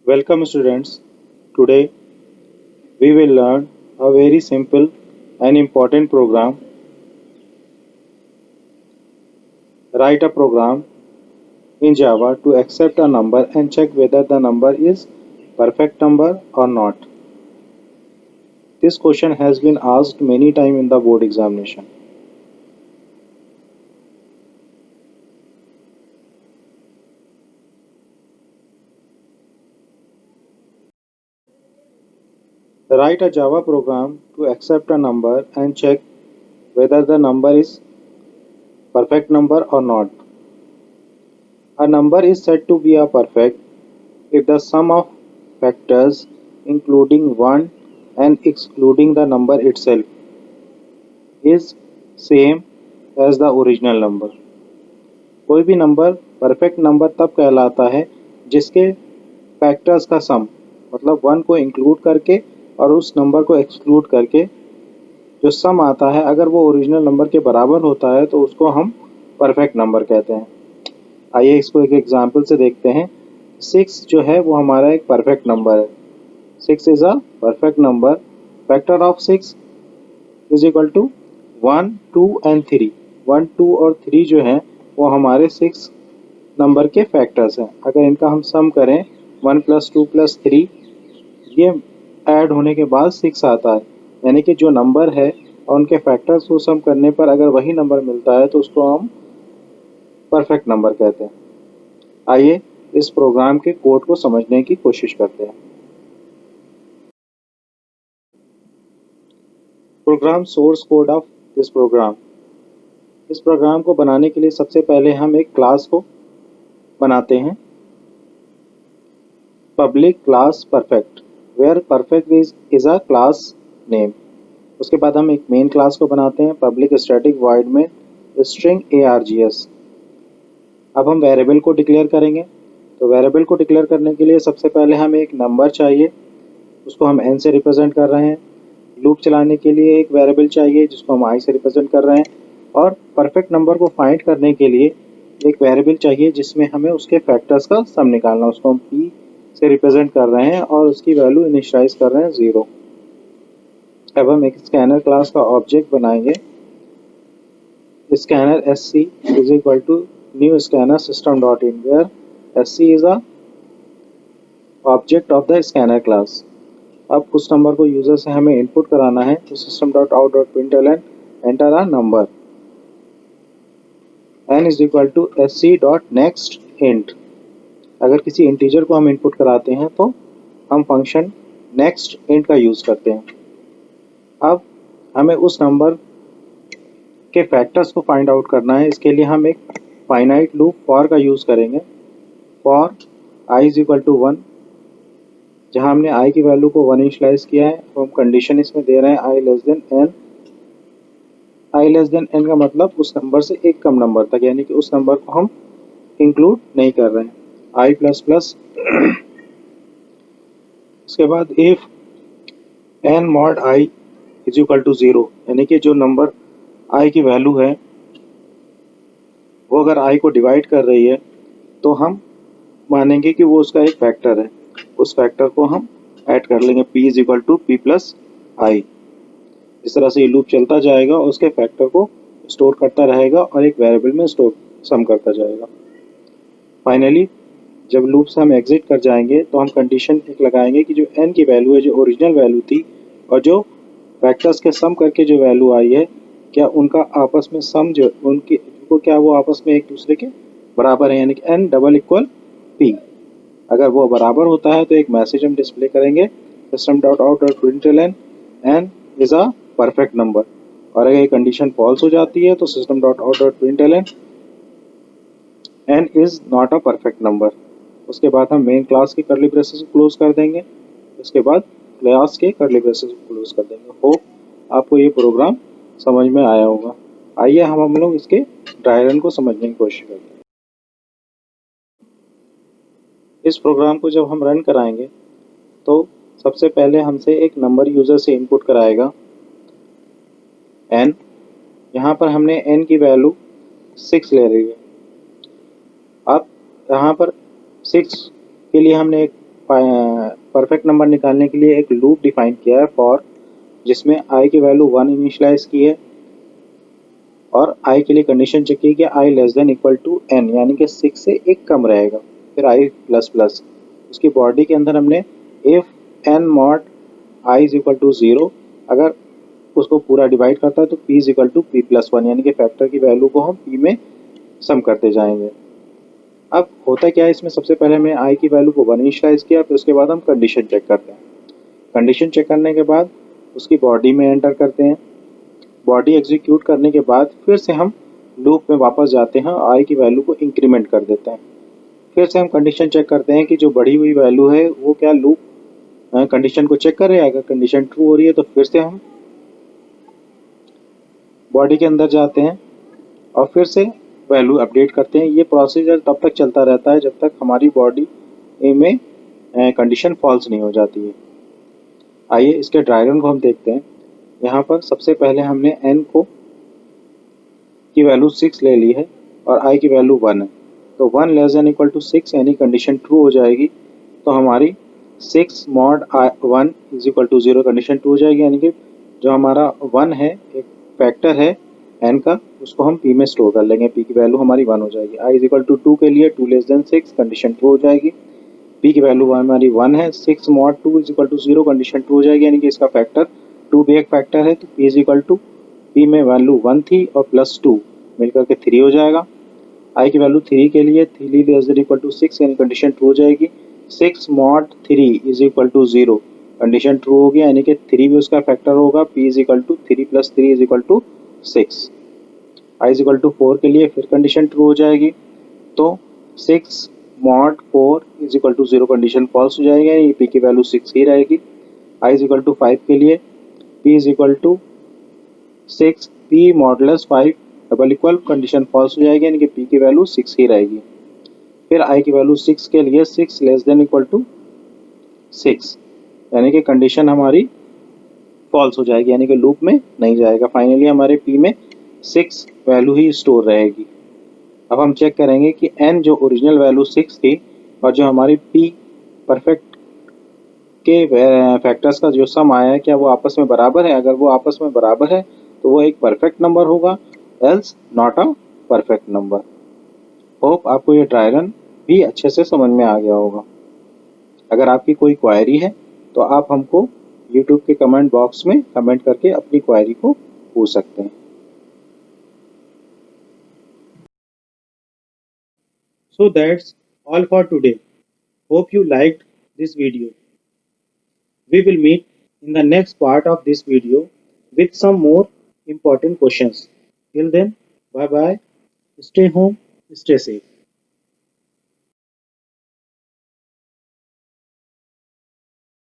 Welcome students. Today we will learn a very simple and important program. Write a program in Java to accept a number and check whether the number is perfect number or not. This question has been asked many times in the board examination. Write a Java program to accept a number and check whether the number is perfect number or not. A number is said to be a perfect if the sum of factors including 1 and excluding the number itself is same as the original number. कोई भी number perfect number तब कहलाता है जिसके factors का सम मतलब 1 को include करके और उस नंबर को एक्सक्लूड करके जो सम आता है अगर वो ओरिजिनल नंबर के बराबर होता है तो उसको हम परफेक्ट नंबर कहते हैं। आइए इसको एक एग्जांपल से देखते हैं। 6 जो है वो हमारा एक परफेक्ट नंबर है। 6 is a perfect number. Factor of 6 is equal to 1, 2 and 3। 1, 2 और 3 जो है वो हमारे 6 नंबर के फैक्टर्स हैं। अगर इनका हम सम करें 1 + 2 + 3 ये ऐड होने के बाद 6 आता है, यानी कि जो नंबर है और उनके फैक्टर्स को सम करने पर अगर वही नंबर मिलता है तो उसको हम परफेक्ट नंबर कहते हैं। आइए इस प्रोग्राम के कोड को समझने की कोशिश करते हैं। Program source code of this program. इस प्रोग्राम को बनाने के लिए सबसे पहले हम एक क्लास को बनाते हैं, public class perfect, where perfect is a class name. उसके बाद हम एक मेन क्लास को बनाते हैं, public static void main string args। अब हम वेरिएबल को डिक्लेयर करेंगे। तो वेरिएबल को डिक्लेयर करने के लिए सबसे पहले हमें एक नंबर चाहिए, उसको हम n से रिप्रेजेंट कर रहे हैं। लूप चलाने के लिए एक वेरिएबल चाहिए जिसको हम i से रिप्रेजेंट कर रहे हैं। और परफेक्ट नंबर को फाइंड करने के लिए एक वेरिएबल चाहिए जिसमें हमें उसके फैक्टर्स का सम निकालना, उसको हम p से रिप्रेजेंट कर रहे हैं और उसकी वैल्यू इनिशियलाइज कर रहे हैं 0। अब हम एक स्कैनर क्लास का ऑब्जेक्ट बनाएंगे। Scanner sc is equal to new scanner system dot in, where sc is a object of the scanner class. अब उस नंबर को यूजर से हमें इनपुट कराना है, तो system dot out dot println enter a number n is equal to sc dot next int. अगर किसी इंटीजर को हम इनपुट कराते हैं तो हम फंक्शन नेक्स्ट इंट का यूज करते हैं। अब हमें उस नंबर के फैक्टर्स को फाइंड आउट करना है। इसके लिए हम एक फाइनाइट लूप फॉर का यूज करेंगे। For i is equal to 1, जहां हमने i की वैल्यू को 1 इनिशियलाइज किया है तो हम कंडीशन इसमें दे रहे हैं i less then n। i less then n का मतलब उस नंबर से एक कम नंबर तक, यानी कि उस नंबर को हम इंक्लूड नहीं कर रहे हैं। i प्लस प्लस उसके बाद if n mod i is equal to 0, यानी कि जो नंबर i की वैल्यू है वो अगर i को डिवाइड कर रही है तो हम मानेंगे कि वो उसका एक फैक्टर है, उस फैक्टर को हम ऐड कर लेंगे p is equal to p plus i। इस तरह से ये लूप चलता जाएगा और उसके फैक्टर को स्टोर करता रहेगा और एक वेरिएबल में स्टोर सम करता जाएगा। फाइनली जब लूप से हम एग्जिट कर जाएंगे तो हम कंडीशन एक लगाएंगे कि जो n की वैल्यू है, जो ओरिजिनल वैल्यू थी और जो फैक्टर्स के सम करके जो वैल्यू आई है, क्या उनका आपस में सम जो उनकी को क्या वो आपस में एक दूसरे के बराबर है, यानी कि n डबल इक्वल p। अगर वो बराबर होता है तो एक मैसेज हम डिस्प्ले करेंगे, system dot out dot println n is a perfect number. और अगर ये कंडीशन फॉल्स हो जाती है तो system dot out dot println n is not a perfect number. उसके बाद हम मेन क्लास के कर्ली ब्रेसेस को क्लोज कर देंगे, उसके बाद क्लास के कर्ली ब्रेसेस को क्लोज कर देंगे। होप आपको ये प्रोग्राम समझ में आया होगा। आइए हम लोग इसके ड्राई रन को समझने की कोशिश करते हैं। इस प्रोग्राम को जब हम रन कराएंगे तो सबसे पहले हमसे एक नंबर यूज़र से इनपुट कराएगा n। यहाँ पर हमने n की वैल्यू 6 ले रही है। अब यहाँ पर 6 के लिए हमने एक परफेक्ट नंबर निकालने के लिए एक लूप डिफाइन किया है फॉर, जिसमें i की वैल्यू 1 इनिशियलाइज की है और i के लिए कंडीशन चेक की कि i less than equal to n, यानी कि 6 से एक कम रहेगा। फिर i प्लस प्लस, उसकी बॉडी के अंदर हमने if n mod i is equal to 0, अगर उसको पूरा डिवाइड करता है तो p is equal to p plus 1, यानी कि फैक्टर की वैल्यू को हम p में सम करते जाएंगे। अब होता क्या है इसमें, सबसे पहले हमने i की वैल्यू को 1 इनिशियलाइज किया, फिर उसके बाद हम कंडीशन चेक करते हैं। कंडीशन चेक करने के बाद उसकी बॉडी में एंटर करते हैं। बॉडी एग्जीक्यूट करने के बाद फिर से हम लूप में वापस जाते हैं, i की वैल्यू को इंक्रीमेंट कर देते हैं। फिर से हम कंडीशन चेक करते हैं कि जो बढ़ी हुई वैल्यू है वो क्या लूप कंडीशन को चेक कर रहे हैं। अगर कंडीशन ट्रू हो रही है तो फिर से हम बॉडी के अंदर जाते हैं और फिर से वैल्यू अपडेट करते हैं। ये प्रोसीजर तब तक चलता रहता है जब तक हमारी बॉडी में कंडीशन फॉल्स नहीं हो जाती है। आइए इसके डायग्राम को हम देखते हैं। यहाँ पर सबसे पहले हमने n की वैल्यू 6 ले ली है और i की वैल्यू 1 है, तो 1 लेस देन इक्वल टू 6 यानी कंडीशन ट्रू हो जाएगी। तो हमारी 6 mod 1 is equal to 0 condition true हो जाएगी, यानी कि जो हमारा 1 है, एक फैक्टर है n का, उसको हम p में स्टोर कर लेंगे, p की वैल्यू हमारी 1 हो जाएगी। i इज इक्वल टू 2 के लिए 2 लेस देन 6 कंडीशन ट्रू हो जाएगी, p की वैल्यू हमारी 1 है, 6 mod 2 is equal to 0 condition true हो जाएगी, यानी कि इसका फैक्टर 2 भी एक फैक्टर है, तो p is equal to, p में वैल्यू 1 थी और प्लस 2 मिलकर के 3 हो जाएगा। i की वैल्यू 3 के लिए 3 लेस देन इक्वल टू 6 यानी कंडीशन ट्रू हो जाएगी। 6 mod 3 is equal to 0 condition true हो गया, यानी कि 3 भी उसका फैक्टर होगा, p is equal to 3 plus 3 is equal to 6। i is equal to 4 के लिए फिर कंडीशन ट्रू हो जाएगी, तो 6 mod 4 is equal to 0 condition false हो जाएगी, यानी p की वैल्यू 6 ही रहेगी। i इज इक्वल टू 5 के लिए p is equal to 6 p modulus 5 double equal condition false हो जाएगी, यानी कि p की वैल्यू 6 ही रहेगी। फिर i की वैल्यू 6 के लिए 6 लेस देन इक्वल टू 6, यानी कि कंडीशन हमारी फॉल्स हो जाएगी, यानी कि लूप में नहीं जाएगा। फाइनली हमारे p में 6 वैल्यू ही स्टोर रहेगी। अब हम चेक करेंगे कि n जो ओरिजिनल वैल्यू 6 थी और जो हमारी p परफेक्ट के फैक्टर्स का जो सम आया है, क्या वो आपस में बराबर है। अगर वो आपस में बराबर है तो वो एक परफेक्ट नंबर होगा, else not a perfect number. Hope आपको ये डायग्राम भी अच्छे से समझ में आ गया होगा। अगर आपकी कोई क्वेरी है तो आप हमको यूट्यूब के कमेंट बॉक्स में कमेंट करके अपनी क्वेरी को पूछ सकते हैं। So that's all for today. Hope you liked this video. We will meet in the next part of this video with some more important questions. Till then, bye bye. Stay home, stay safe.